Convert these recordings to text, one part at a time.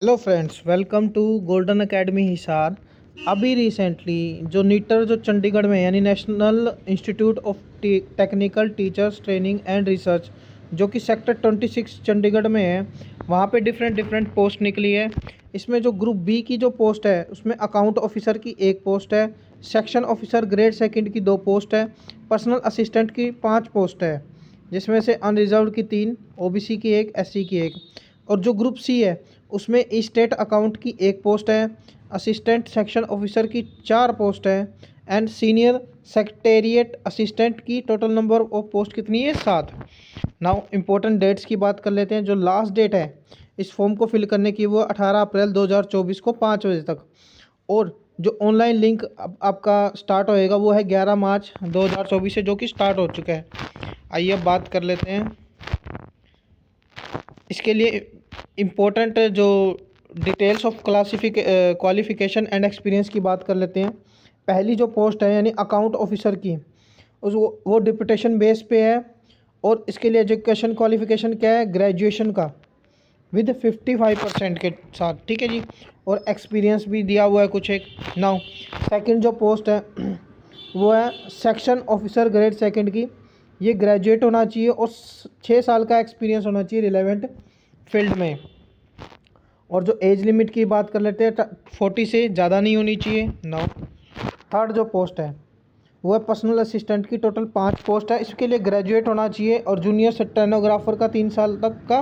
Hello friends, welcome to golden academy Hisar. अभी recently जो NITTTR जो चंडीगढ़ में यानी national institute of technical teachers training and research जो कि सेक्टर 26 चंडीगढ़ में है, वहाँ पे डिफरेंट पोस्ट निकली है। इसमें जो ग्रुप बी की जो पोस्ट है उसमें अकाउंट ऑफिसर की एक पोस्ट है, सेक्शन ऑफिसर ग्रेड सेकंड की 2 पोस्ट है, पर्सनल असिस्टेंट की 5 पोस्ट है, जिसमें से अनरिजर्व की 3, ओबीसी की 1, एससी की 1। और जो ग्रुप सी है उसमें स्टेट अकाउंट की 1 पोस्ट है, असिस्टेंट सेक्शन ऑफिसर की 4 पोस्ट है एंड सीनियर सेक्रेटेरिएट असिस्टेंट की टोटल नंबर ऑफ पोस्ट कितनी है? 7। नाउ इम्पोर्टेंट डेट्स की बात कर लेते हैं। जो लास्ट डेट है इस फॉर्म को फिल करने की वो 18 अप्रैल 2024 को 5 बजे तक। और जो ऑनलाइन लिंक आपका स्टार्ट होएगा वो है 11 मार्च 2024 से, जो कि स्टार्ट हो चुका है। आइए अब बात कर लेते हैं इसके लिए इम्पोर्टेंट जो details of qualification and experience की बात कर लेते हैं। पहली जो पोस्ट है यानी अकाउंट ऑफिसर की, उस वो डिप्यूटेशन बेस पे है। और इसके लिए एजुकेशन क्वालिफ़िकेशन क्या है? ग्रेजुएशन का विद 55% के साथ, ठीक है जी। और एक्सपीरियंस भी दिया हुआ है कुछ एक। नाउ सेकंड जो पोस्ट है वो है सेक्शन ऑफिसर ग्रेड सेकंड की। ये ग्रेजुएट होना चाहिए और 6 साल का एक्सपीरियंस होना चाहिए रिलेवेंट फील्ड में। और जो एज लिमिट की बात कर लेते हैं 40 से ज़्यादा नहीं होनी चाहिए। नाउ थर्ड जो पोस्ट है वो है पर्सनल असिस्टेंट की। टोटल 5 पोस्ट है। इसके लिए ग्रेजुएट होना चाहिए और जूनियर स्टेनोग्राफर का 3 साल तक का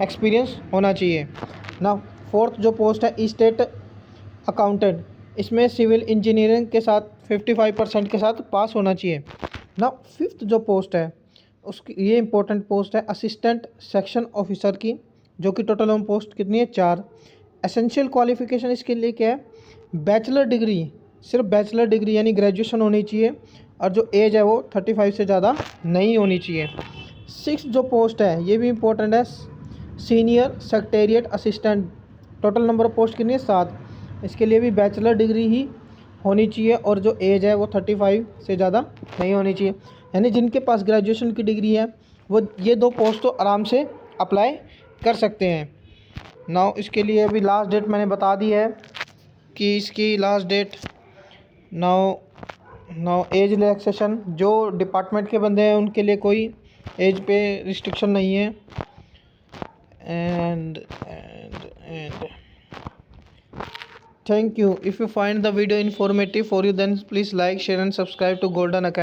एक्सपीरियंस होना चाहिए। नाउ फोर्थ जो पोस्ट है स्टेट अकाउंटेंट, इसमें सिविल इंजीनियरिंग के साथ 55% के साथ पास होना चाहिए। नाउ फिफ्थ जो पोस्ट है उसकी ये इंपॉर्टेंट पोस्ट है असिस्टेंट सेक्शन ऑफिसर की, जो कि टोटल ऑन पोस्ट कितनी है? 4। एसेंशियल क्वालिफिकेशन इसके लिए क्या है? बैचलर डिग्री, सिर्फ बैचलर डिग्री यानी ग्रेजुएशन होनी चाहिए। और जो एज है वो 35 से ज़्यादा नहीं होनी चाहिए। सिक्स जो पोस्ट है ये भी इम्पोर्टेंट है, senior secretariat assistant. Total number of post कितनी है? 7। इसके लिए भी बैचलर डिग्री ही होनी चाहिए और जो एज है वो 35 से ज़्यादा नहीं होनी चाहिए। यानी जिनके पास ग्रेजुएशन की डिग्री है वो ये 2 पोस्ट तो आराम से अप्लाई कर सकते हैं। नाउ इसके लिए अभी लास्ट डेट मैंने बता दी है कि इसकी last date now as relaxation, जो डिपार्टमेंट के बंदे हैं उनके लिए कोई एज पे रिस्ट्रिक्शन नहीं है। And thank you. If you find the video informative for you then please like share and subscribe to golden academy.